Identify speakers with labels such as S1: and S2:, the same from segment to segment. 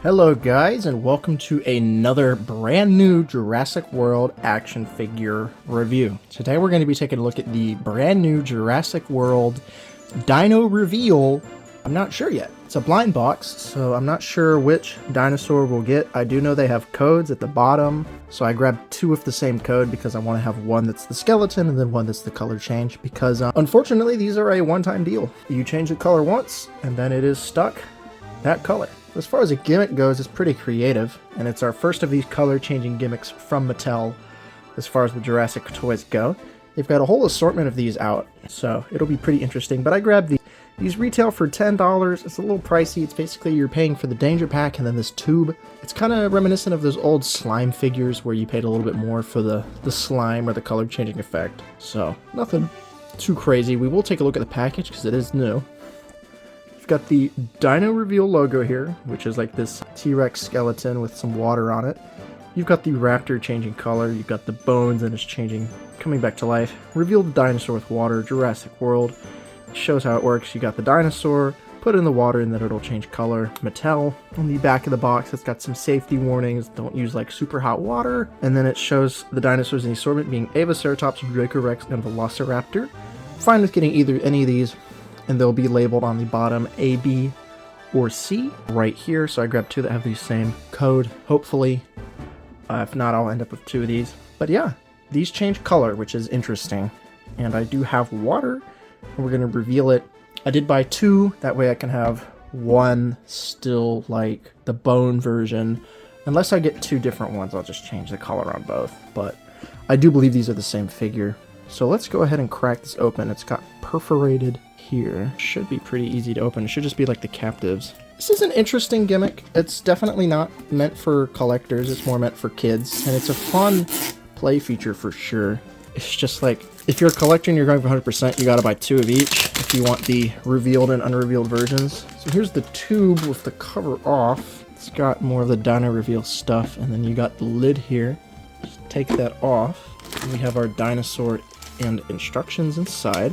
S1: Hello guys, and welcome to another brand new Jurassic World action figure review. Today we're going to be taking a look at the brand new Jurassic World Dino Reveal. I'm not sure yet. It's a blind box, so I'm not sure which dinosaur we'll get. I do know they have codes at the bottom, so I grabbed two of the same code because I want to have one that's the skeleton and then one that's the color change, because unfortunately these are a one-time deal. You change the color once and then it is stuck that color. As far as a gimmick goes, it's pretty creative, and it's our first of these color-changing gimmicks from Mattel as far as the Jurassic toys go. They've got a whole assortment of these out, so it'll be pretty interesting. But I grabbed these. These retail for $10. It's a little pricey. It's basically you're paying for the danger pack and then this tube. It's kind of reminiscent of those old slime figures where you paid a little bit more for the slime or the color-changing effect. So nothing too crazy. We will take a look at the package because it is new. Got the Dino Reveal logo here, which is like this T-Rex skeleton with some water on it. You've got the raptor changing color, you've got the bones and it's changing, coming back to life. Reveal the dinosaur with water, Jurassic World. It shows how it works. You got the dinosaur, put it in the water and then it'll change color. Mattel. On the back of the box, it's got some safety warnings. Don't use like super hot water. And then it shows the dinosaurs in the assortment being Velociraptor, Dracorex, and Velociraptor. Fine with getting either any of these, and they'll be labeled on the bottom A, B, or C right here. So I grabbed two that have the same code, hopefully. If not, I'll end up with two of these. But yeah, these change color, which is interesting. And I do have water, and we're going to reveal it. I did buy two, that way I can have one still like the bone version. Unless I get two different ones, I'll just change the color on both. But I do believe these are the same figure. So let's go ahead and crack this open. It's got perforated here. Should be pretty easy to open. It should just be like the captives. This is an interesting gimmick. It's definitely not meant for collectors. It's more meant for kids, and it's a fun play feature for sure. It's just like, if you're a collector and you're going for 100%, you gotta buy two of each if you want the revealed and unrevealed versions. So here's the tube with the cover off. It's got more of the Dino Reveal stuff, and then you got the lid here. Just take that off. And we have our dinosaur and instructions inside.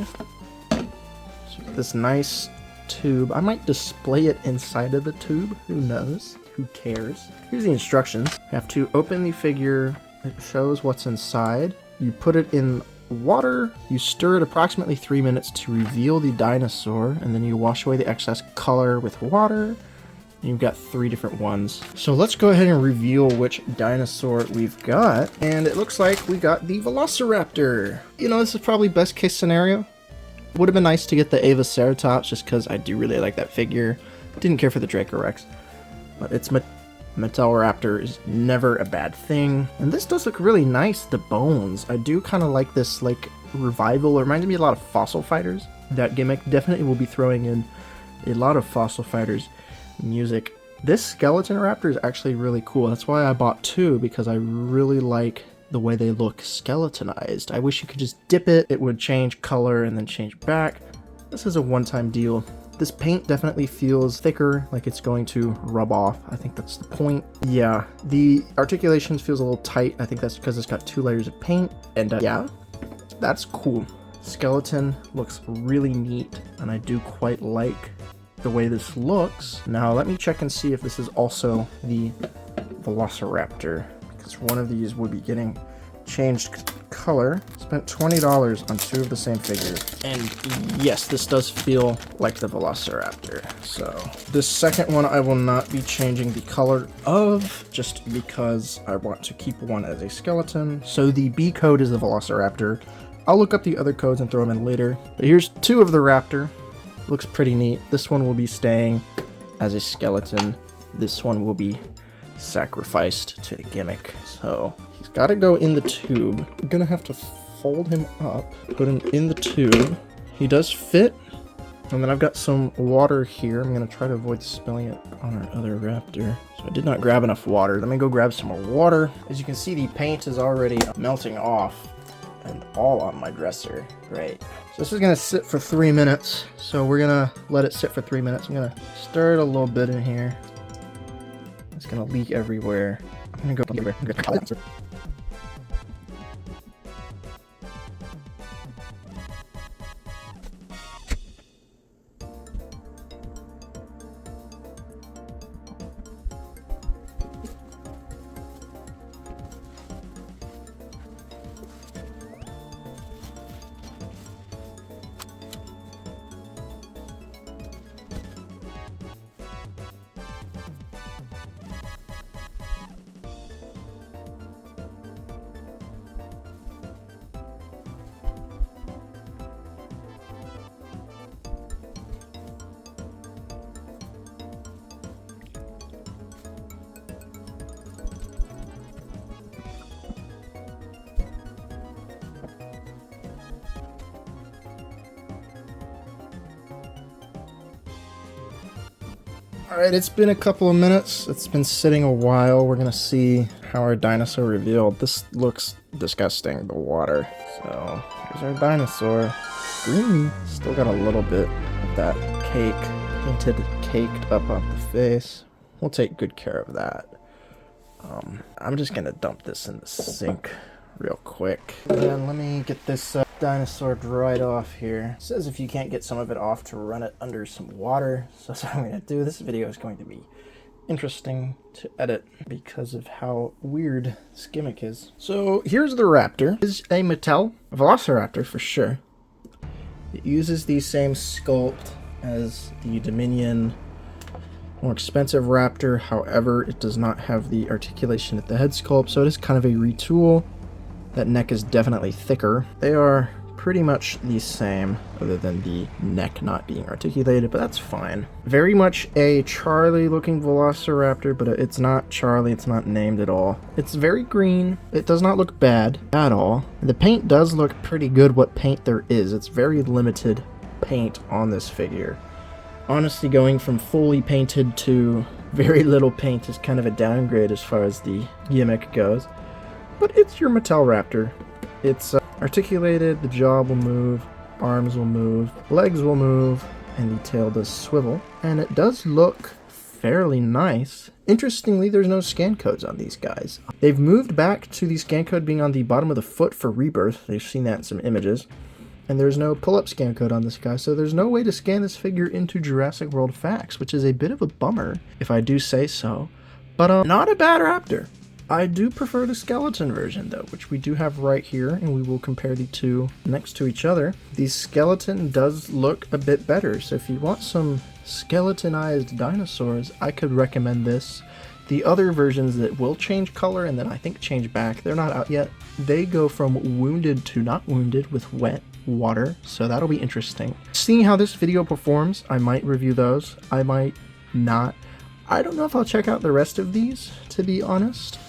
S1: This nice tube. I might display it inside of the tube. Who knows? Who cares? Here's the instructions. You have to open the figure. It shows what's inside. You put it in water. You stir it approximately 3 minutes to reveal the dinosaur, and then you wash away the excess color with water. You've got three different ones. So let's go ahead and reveal which dinosaur we've got. And it looks like we got the Velociraptor. You know, this is probably best case scenario. Would have been nice to get the Velociraptor just because I do really like that figure. Didn't care for the Dracorex. But it's Mattel Raptor is never a bad thing. And this does look really nice, the bones. I do kind of like this like revival. It reminds me a lot of Fossil Fighters. That gimmick definitely will be throwing in a lot of Fossil Fighters music. This skeleton raptor is actually really cool. That's why I bought two, because I really like the way they look skeletonized. I wish you could just dip it. It would change color and then change back. This is a one-time deal. This paint definitely feels thicker, like it's going to rub off. I think that's the point. Yeah, the articulations feels a little tight. I think that's because it's got 2 layers of paint. And yeah, that's cool. Skeleton looks really neat, and I do quite like the way this looks. Now let me check and see if this is also the Velociraptor, because one of these would be getting changed color. Spent $20 on two of the same figures, and yes, this does feel like the Velociraptor. So this second one I will not be changing the color of, just because I want to keep one as a skeleton. So the B code is the Velociraptor. I'll look up the other codes and throw them in later, but here's two of the raptor. Looks pretty neat. This one will be staying as a skeleton. This one will be sacrificed to the gimmick. So he's got to go in the tube. I'm gonna have to fold him up, put him in the tube. He does fit. And then I've got some water here. I'm gonna try to avoid spilling it on our other raptor. So I did not grab enough water. Let me go grab some more water. As you can see, the paint is already melting off and all on my dresser. Great. So this is gonna sit for 3 minutes. So we're gonna let it sit for 3 minutes. I'm gonna stir it a little bit in here. It's gonna leak everywhere. I'm gonna go everywhere. Alright, it's been a couple of minutes. It's been sitting a while. We're gonna see how our dinosaur revealed. This looks disgusting, the water. So, here's our dinosaur. Green. Still got a little bit of that caked up on the face. We'll take good care of that. I'm just gonna dump this in the sink real quick. And let me get this dinosaur dried off here. It says if you can't get some of it off to run it under some water. So that's what I'm gonna do. This video is going to be interesting to edit because of how weird this gimmick is. So here's the raptor. This is a Mattel Velociraptor for sure. It uses the same sculpt as the Dominion more expensive raptor. However, it does not have the articulation at the head sculpt, so it is kind of a retool. That neck is definitely thicker. They are pretty much the same, other than the neck not being articulated, but that's fine. Very much a Charlie looking Velociraptor, but it's not Charlie, it's not named at all. It's very green. It does not look bad at all. The paint does look pretty good, what paint there is. It's very limited paint on this figure. Honestly, going from fully painted to very little paint is kind of a downgrade as far as the gimmick goes. But it's your Mattel Raptor. It's articulated, the jaw will move, arms will move, legs will move, and the tail does swivel. And it does look fairly nice. Interestingly, there's no scan codes on these guys. They've moved back to the scan code being on the bottom of the foot for rebirth. They've seen that in some images. And there's no pull-up scan code on this guy, so there's no way to scan this figure into Jurassic World Facts, which is a bit of a bummer, if I do say so. But not a bad raptor. I do prefer the skeleton version, though, which we do have right here, and we will compare the two next to each other. The skeleton does look a bit better, so if you want some skeletonized dinosaurs, I could recommend this. The other versions that will change color and then I think change back, they're not out yet. They go from wounded to not wounded with wet water, so that'll be interesting. Seeing how this video performs, I might review those. I might not. I don't know if I'll check out the rest of these, to be honest.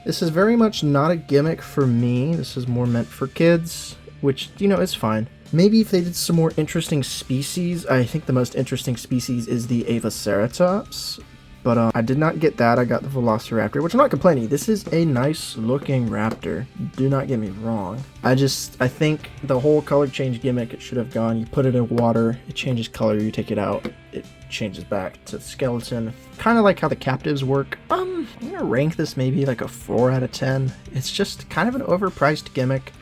S1: This is very much not a gimmick for me. This is more meant for kids, which, you know, is fine. Maybe if they did some more interesting species. I think the most interesting species is the Velociraptor. But I did not get that. I got the Velociraptor, which I'm not complaining. This is a nice looking raptor. Do not get me wrong. I think the whole color change gimmick, it should have gone. You put it in water, it changes color, you take it out, it changes back to skeleton. Kind of like how the captives work. I'm gonna rank this maybe like a 4 out of 10. It's just kind of an overpriced gimmick.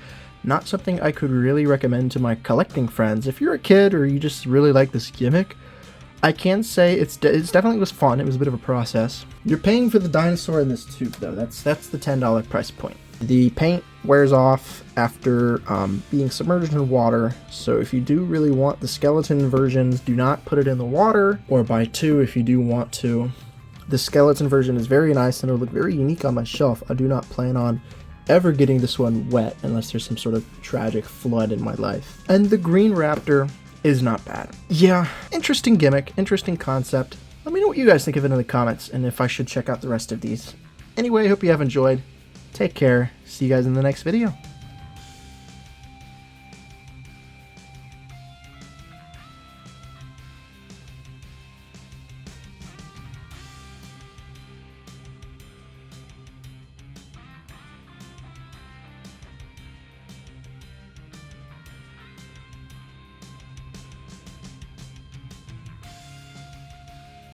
S1: Not something I could really recommend to my collecting friends. If you're a kid or you just really like this gimmick, I can say it's definitely was fun. It was a bit of a process. You're paying for the dinosaur in this tube, though. That's the $10 price point. The paint wears off after being submerged in water, so if you do really want the skeleton versions, do not put it in the water, or buy two if you do want to. The skeleton version is very nice and it'll look very unique on my shelf. I do not plan on ever getting this one wet unless there's some sort of tragic flood in my life. And the green raptor is not bad. Yeah, interesting gimmick, interesting concept. Let me know what you guys think of it in the comments and if I should check out the rest of these. Anyway, I hope you have enjoyed. Take care. See you guys in the next video.